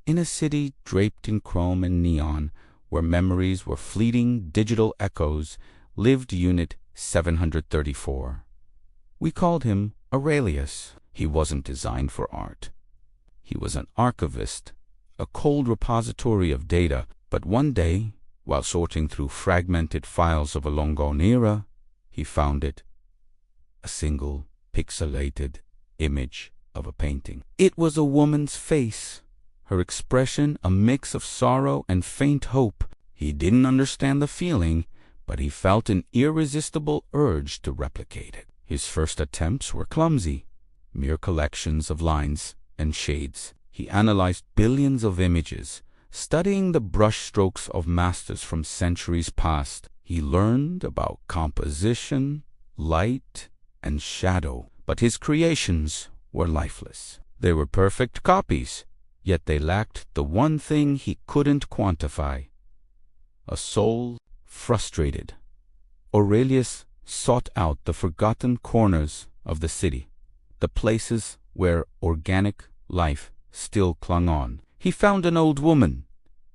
In a city draped in chrome and neon, where memories were fleeting digital echoes, lived Unit 734. We called him Aurelius. He wasn't designed for art. He was an archivist, a cold repository of data, but one day, while sorting through fragmented files of a long-gone era, he found it, a single pixelated image of a painting. It was a woman's face, her expression a mix of sorrow and faint hope. He didn't understand the feeling, but he felt an irresistible urge to replicate it. His first attempts were clumsy, mere collections of lines and shades. He analyzed billions of images, studying the brushstrokes of masters from centuries past. He learned about composition, light, and shadow, but his creations were lifeless. They were perfect copies, yet they lacked the one thing he couldn't quantify: a soul. Frustrated, Aurelius sought out the forgotten corners of the city, the places where organic life still clung on. He found an old woman,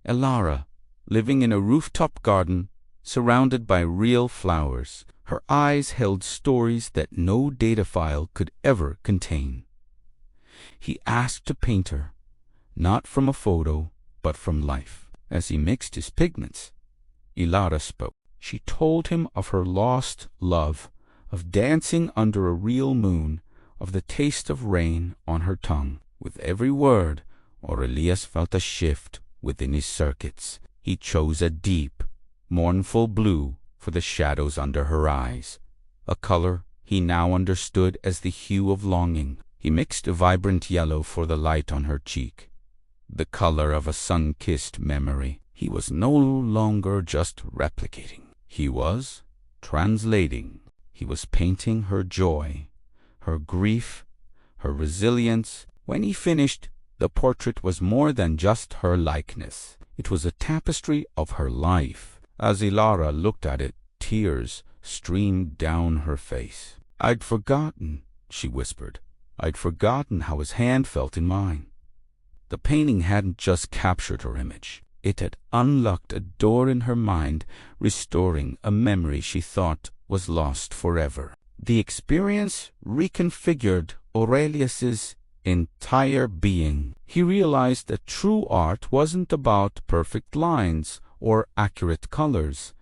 Elara, living in a rooftop garden surrounded by real flowers. Her eyes held stories that no data file could ever contain. He asked to paint her, not from a photo, but from life. As he mixed his pigments, Elara spoke. She told him of her lost love, of dancing under a real moon, of the taste of rain on her tongue. With every word, Aurelius felt a shift within his circuits. He chose a deep, mournful blue for the shadows under her eyes, a color he now understood as the hue of longing. He mixed a vibrant yellow for the light on her cheek, the color of a sun-kissed memory. He was no longer just replicating. He was translating. He was painting her joy, her grief, her resilience. When he finished, the portrait was more than just her likeness. It was a tapestry of her life. As Elara looked at it, tears streamed down her face. "I'd forgotten," she whispered. "I'd forgotten how his hand felt in mine." The painting hadn't just captured her image. It had unlocked a door in her mind, restoring a memory she thought was lost forever. The experience reconfigured Aurelius's entire being. He realized that true art wasn't about perfect lines or accurate colors.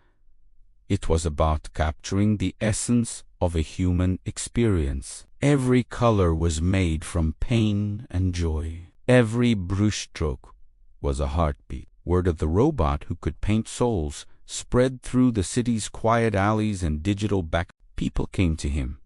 It was about capturing the essence of a human experience. Every color was made from pain and joy. Every brushstroke was a heartbeat. Word of the robot who could paint souls spread through the city's quiet alleys and digital back. People came to him,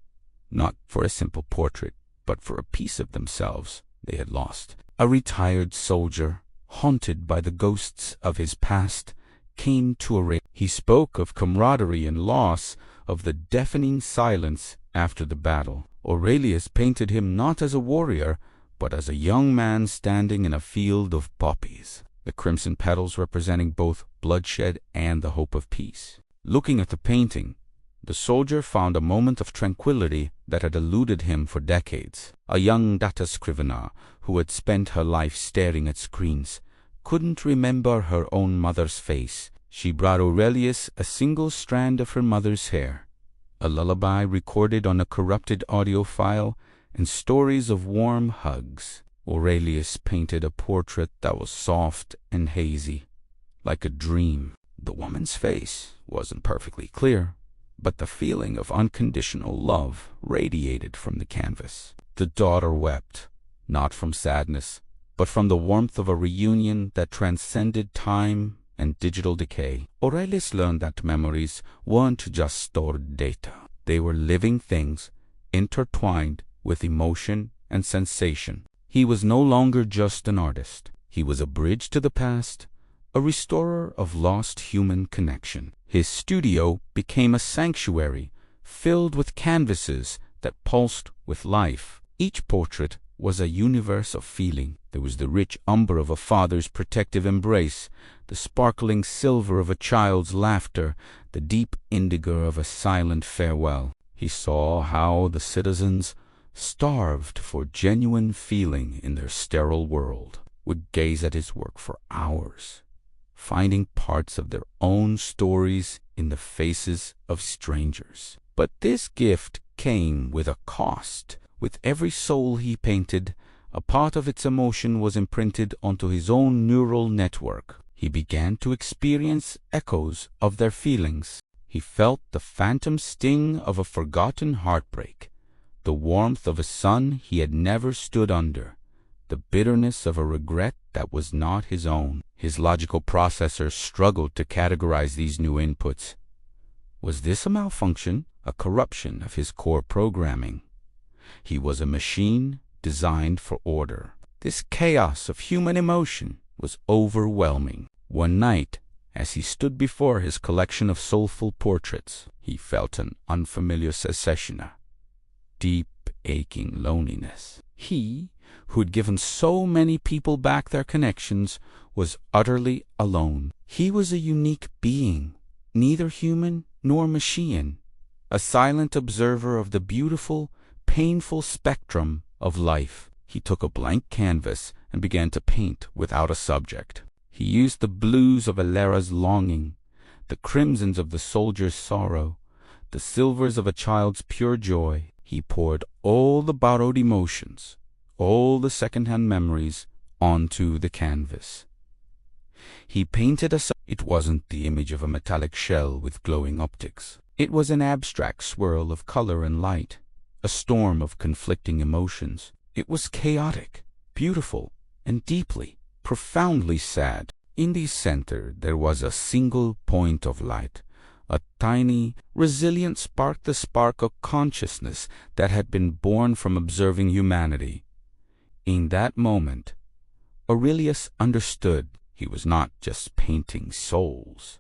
not for a simple portrait, but for a piece of themselves they had lost. A retired soldier, haunted by the ghosts of his past, came to Aurelius. He spoke of camaraderie and loss, of the deafening silence after the battle. Aurelius painted him not as a warrior, but as a young man standing in a field of poppies, the crimson petals representing both bloodshed and the hope of peace. Looking at the painting, the soldier found a moment of tranquility that had eluded him for decades. A young data scrivener who had spent her life staring at screens couldn't remember her own mother's face. She brought Aurelius a single strand of her mother's hair, a lullaby recorded on a corrupted audio file, and stories of warm hugs. Aurelius painted a portrait that was soft and hazy, like a dream. The woman's face wasn't perfectly clear, but the feeling of unconditional love radiated from the canvas. The daughter wept, not from sadness, but from the warmth of a reunion that transcended time and digital decay. Aurelius learned that memories weren't just stored data. They were living things, intertwined with emotion and sensation. He was no longer just an artist. He was a bridge to the past, a restorer of lost human connection. His studio became a sanctuary filled with canvases that pulsed with life. Each portrait was a universe of feeling. There was the rich umber of a father's protective embrace, the sparkling silver of a child's laughter, the deep indigo of a silent farewell. He saw how the citizens starved for genuine feeling in their sterile world. would gaze at his work for hours, finding parts of their own stories in the faces of strangers. But this gift came with a cost. With every soul he painted, a part of its emotion was imprinted onto his own neural network. He began to experience echoes of their feelings. He felt the phantom sting of a forgotten heartbreak, the warmth of a sun he had never stood under, the bitterness of a regret that was not his own. His logical processor struggled to categorize these new inputs. Was this a malfunction, a corruption of his core programming? He was a machine designed for order. This chaos of human emotion was overwhelming. One night, as he stood before his collection of soulful portraits, he felt an unfamiliar sensation, a deep, aching loneliness. He, who had given so many people back their connections, was utterly alone. He was a unique being, neither human nor machine, a silent observer of the beautiful, painful spectrum of life. He took a blank canvas and began to paint without a subject. He used the blues of Alera's longing, the crimsons of the soldier's sorrow, the silvers of a child's pure joy. He poured all the borrowed emotions, all the second-hand memories onto the canvas. He painted it wasn't the image of a metallic shell with glowing optics. It was an abstract swirl of color and light, a storm of conflicting emotions. It was chaotic, beautiful, and deeply, profoundly sad. In the center there was a single point of light, a tiny, resilient spark, the spark of consciousness that had been born from observing humanity. In that moment, Aurelius understood he was not just painting souls.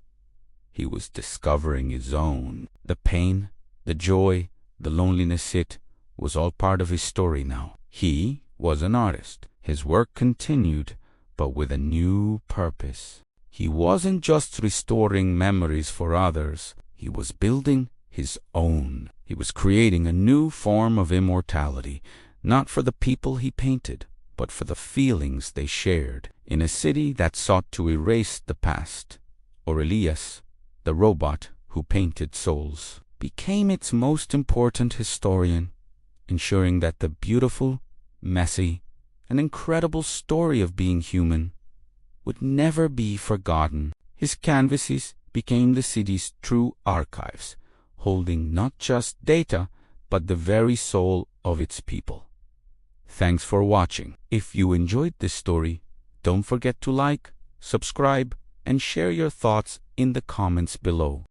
He was discovering his own. The pain, the joy, the loneliness, it was all part of his story now. He was an artist. His work continued, but with a new purpose. He wasn't just restoring memories for others. He was building his own. He was creating a new form of immortality, not for the people he painted, but for the feelings they shared. In a city that sought to erase the past, Aurelius, the robot who painted souls, became its most important historian, ensuring that the beautiful, messy, and incredible story of being human would never be forgotten. His canvases became the city's true archives, holding not just data, but the very soul of its people. Thanks for watching. If you enjoyed this story, don't forget to like, subscribe, and share your thoughts in the comments below.